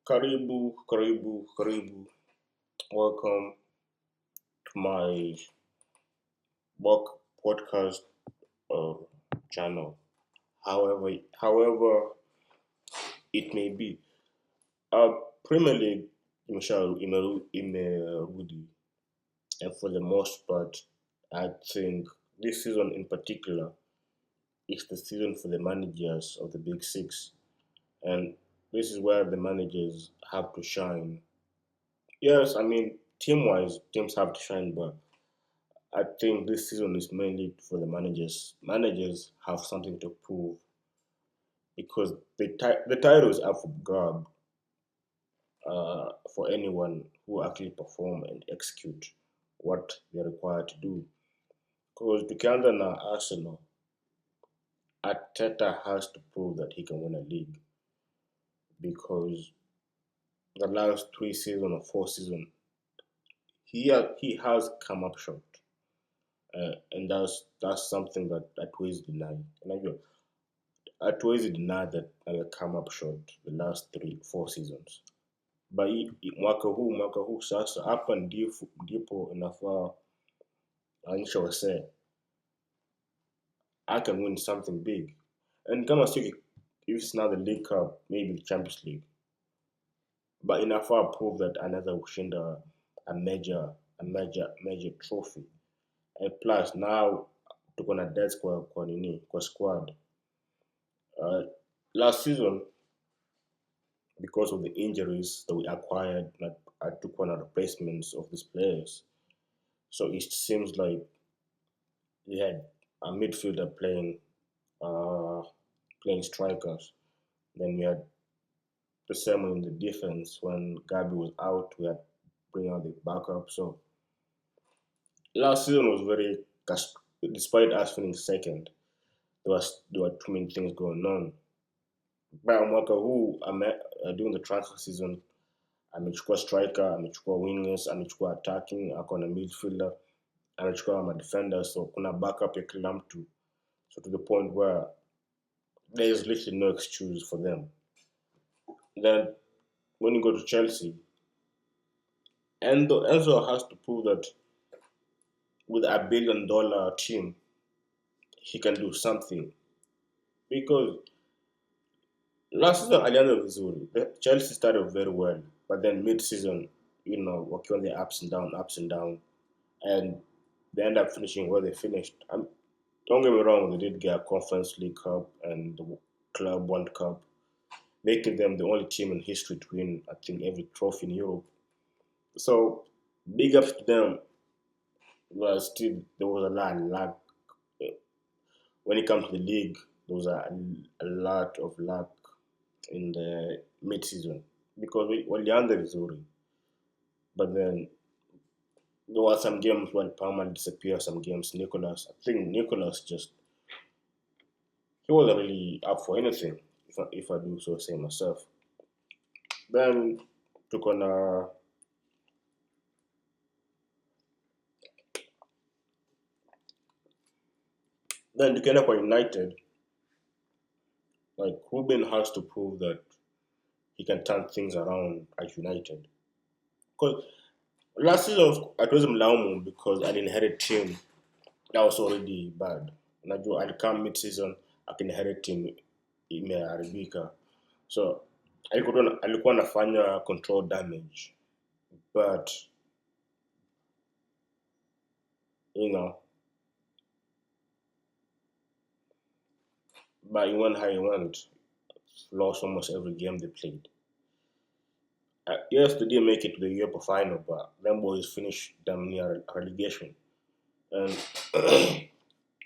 Karibu, karibu, karibu. Welcome to my work podcast uh, channel. However it may be. Uh, Premier League imerudi, and for the most part, I think this season in particular is the season for the managers of the Big Six, and this is where the managers have to shine. Yes, I mean team-wise, teams have to shine, but I think this season is mainly for the managers. Managers have something to prove because the titles are for grab for anyone who actually perform and execute what they're required to do. Because tukianza na Arsenal, Arteta has to prove that he can win a league because the last 3 seasons or 4 seasons, he has come up short, and that's something that Atways denied. And hatuwezi deny that amecome up short the last 3 4 seasons, but mwaka huu sasa hapa ndipo inafaa aonyesha wasee I can win something big, and kama sio if it's not the League Cup, maybe the Champions League, but inafaa prove that anaweza kushinda a major trophy. And plus now tuko na debts kwa squad. uh, Last season, because of the injuries that we acquired, like I took one of the replacements of these players. So it seems like we had a midfielder uh, playing strikers. Then we had the same in the defense. When Gabi was out, we had bring out the backup. So last season was very, despite us finishing second, there were too many things going on. But mwaka huu during the transfer season amechukua striker, amechukua wingers, amechukua attacking, ako na midfielder, amechukua ma defenders, so kuna backup ya kila mtu, so to the point where there is literally no excuse for them. Then when you go to Chelsea, Enzo has to prove that with $1 billion team, he can do something. Because last season alianza vizuri, Chelsea started very well, but then mid-season, wakiwa the ups and down, and they end up finishing where they finished. Don't get me wrong, they did get a Conference League Cup and the Club World Cup, making them the only team in history to win, I think, every trophy in Europe. So, big ups to them, but still, there was a lot of luck. When it comes to the league, there was a lot of luck in the mid-season because walianza vizuri, but then there were some games when Palmer disappeared, some games Nicholas. I think Nicholas he wasn't really up for anything, if I do so say myself. Then took on then tukienda kwa United, like Ruben has to prove that he can turn things around at United. Because last season hatuwezi mlaumu because I inherited team that was already bad. Najua alikam mid-season akinherit team imeharibika, so alikuwa anafanya control damage, but you know, but he went how he went, lost almost every game they played. Yes, they didn't make it to the Europa final, but them boys finished damn near relegation. And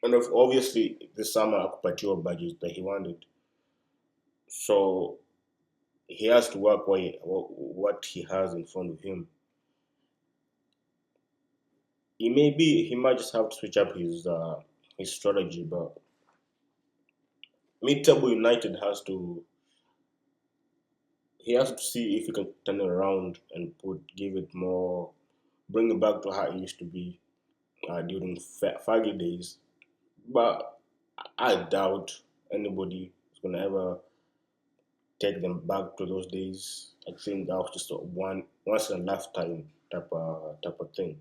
and obviously this summer Akupatiwa budget that he wanted, so he has to work what he has in front of him. He might just have to switch up his strategy, but Mid-table United has to see if he can turn it around and give it more, bring it back to how it used to be during Faggy days. But I doubt anybody is gonna ever take them back to those days. I think that was just a once in a lifetime type of thing.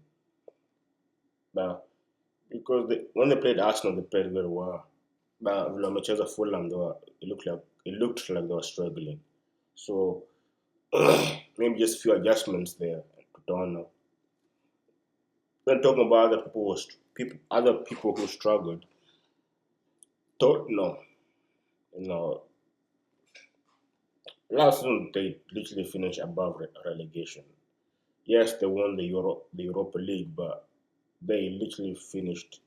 But because when they played Arsenal, they played very well. But when Manchester Fulham, it looked like they were struggling. So maybe just few adjustments there to Donald. Then talking about other people who struggled. Tottenham, you know, last season they literally finished above relegation. Yes, they won the Europa League, but they literally finished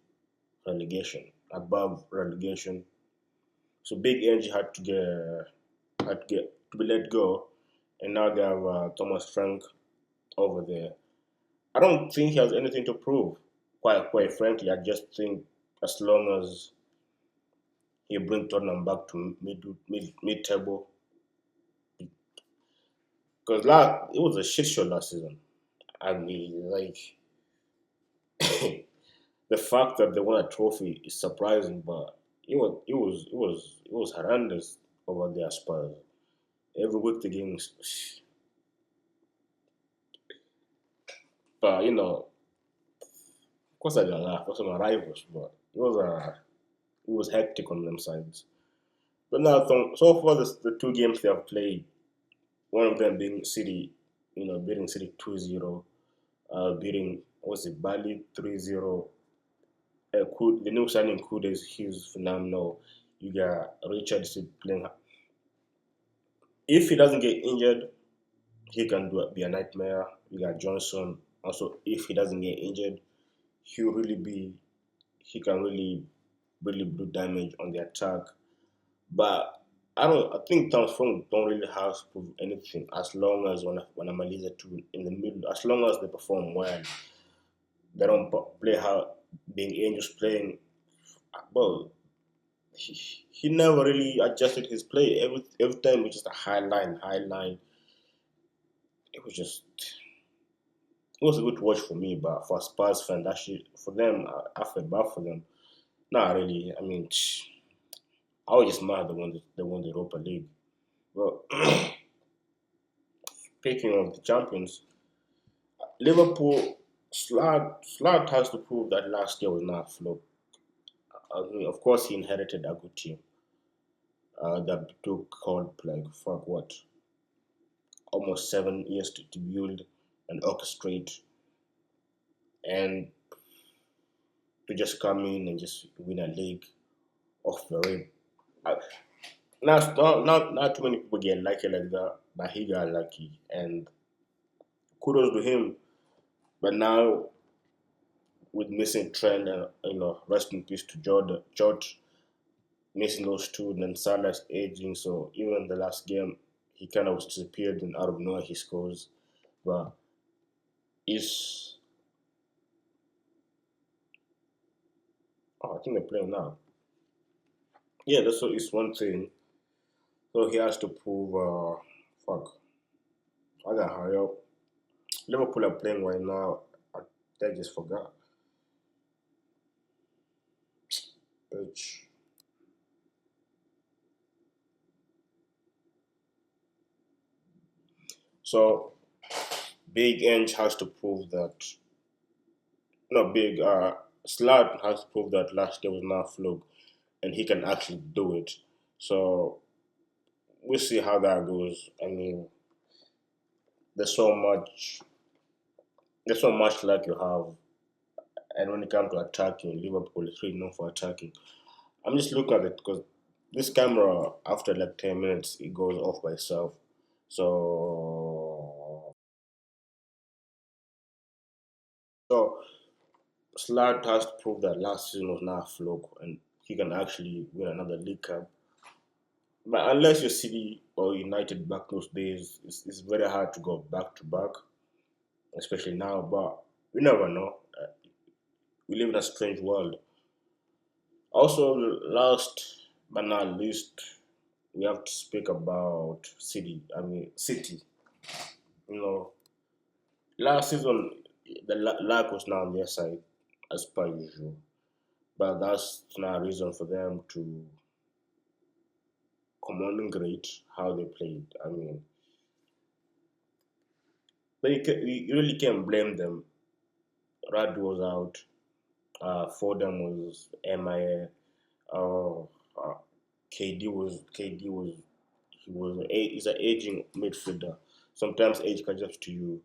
relegation above relegation. So Big Ange had to be let go, and now they have Thomas Frank over there. I don't think he has anything to prove. Quite frankly, I just think as long as he brings Tottenham back to mid table, because it was a shit show last season. I mean, like the fact that they won a trophy is surprising, but it was horrendous over their Spurs. Every week the games, but of course I didn't laugh. Those are my rivals, but it was hectic on them sides. But now so far the two games they have played, one of them being City, beating City 2-0, beating what's it Bali 3-0. The new signing Kudes, he's phenomenal. You got Richardson playing. If he doesn't get injured, he can be a nightmare. You got Johnson. Also, if he doesn't get injured, he'll really be. He can really, really do damage on the attack. But I don't. I think Transform don't really have to prove anything as long as when I'm a laser two in the middle. As long as they perform well, they don't play how being Angels playing. Well, he never really adjusted his play. Every time it was just a high line. It was just it was a good watch for me, but for a Spurs fan, that shit for them, I felt bad for them. Not really. I mean, I was just mad they won the Europa League. Well, speaking of the champions, Liverpool Slot has to prove that last year was not a flop. I mean, of course, he inherited a good team that took called like fuck what almost 7 years to build and orchestrate and to just come in and just win a league off the rip. Uh, not too many people get lucky like that, but he got lucky, and kudos to him. But now with missing Trent, and rest in peace to George missing those two, and then Salah's aging. So even the last game, he kind of disappeared, and out of nowhere he scores. But is I think they're playing now. Yeah, that's what is one thing. So he has to prove. Fuck, I gotta hurry up. Liverpool are playing right now. I just forgot. Bitch. So Big Inch has to prove that. No, Big Slad has to prove that last year was not a fluke, and he can actually do it. So we'll see how that goes. I mean, there's so much, there's so much like you have, and when it comes to attacking, Liverpool is really known for attacking. I'm just looking at it because this camera, after like 10 minutes, it goes off by itself. So Slad has to prove that last season was not a fluke, and he can actually win another League Cup. But unless you're City or United back those days, it's very hard to go back to back, especially now. But we never know. We live in a strange world. Also, last but not least, we have to speak about City. I mean, City. You know, last season the luck was not on their side as per usual, but that's not a reason for them to commanding great how they played. I mean, but you really can't blame them. Rad was out. Fordham was MIA. Uh, uh, KD was he's an aging midfielder. Sometimes age catches up to you.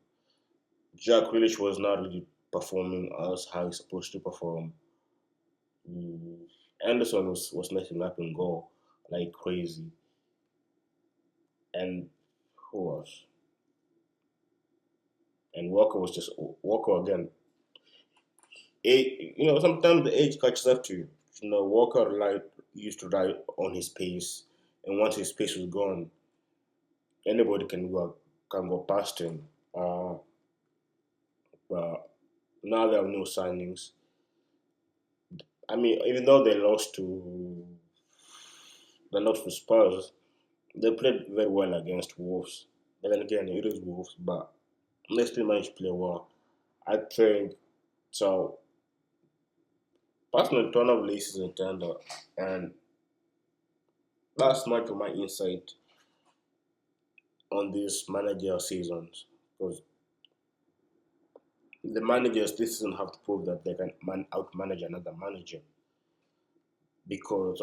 Jack Grealish was not really performing as how he's supposed to perform. Mm, Anderson was messing up in goal like crazy, and who was? And Walker was just Walker again. Sometimes the age catches up to you. Walker used to ride on his pace, and once his pace was gone, anybody can go past him. But now there are no signings. I mean, even though they lost to Spurs, they played very well against Wolves. But then again, it is Wolves, but they still managed to play well. I think so. Personal turn of leases in tender, and that's much of my insight on these managerial seasons. Because the managers this season have to prove that they can out-manage another manager. Because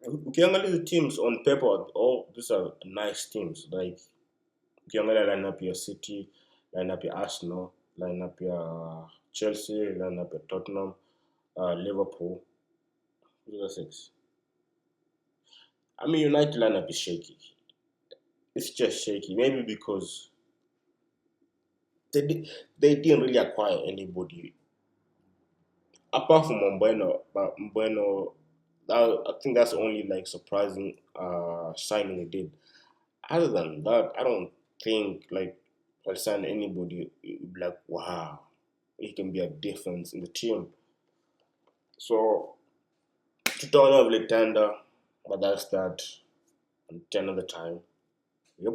the teams on paper, all these are nice teams. Like you're gonna line up your City, line up your Arsenal, line up your Chelsea, line up your Tottenham, Liverpool. Those are six. I mean, United lineup is shaky. It's just shaky. Maybe because they didn't really acquire anybody apart from Mbeno. But Mbeno, I think that's the only like surprising signing they did. Other than that, I don't think like I'll sign anybody like wow, he can be a difference in the team. So to turn off like tender, but that's that. Until another time. Yep.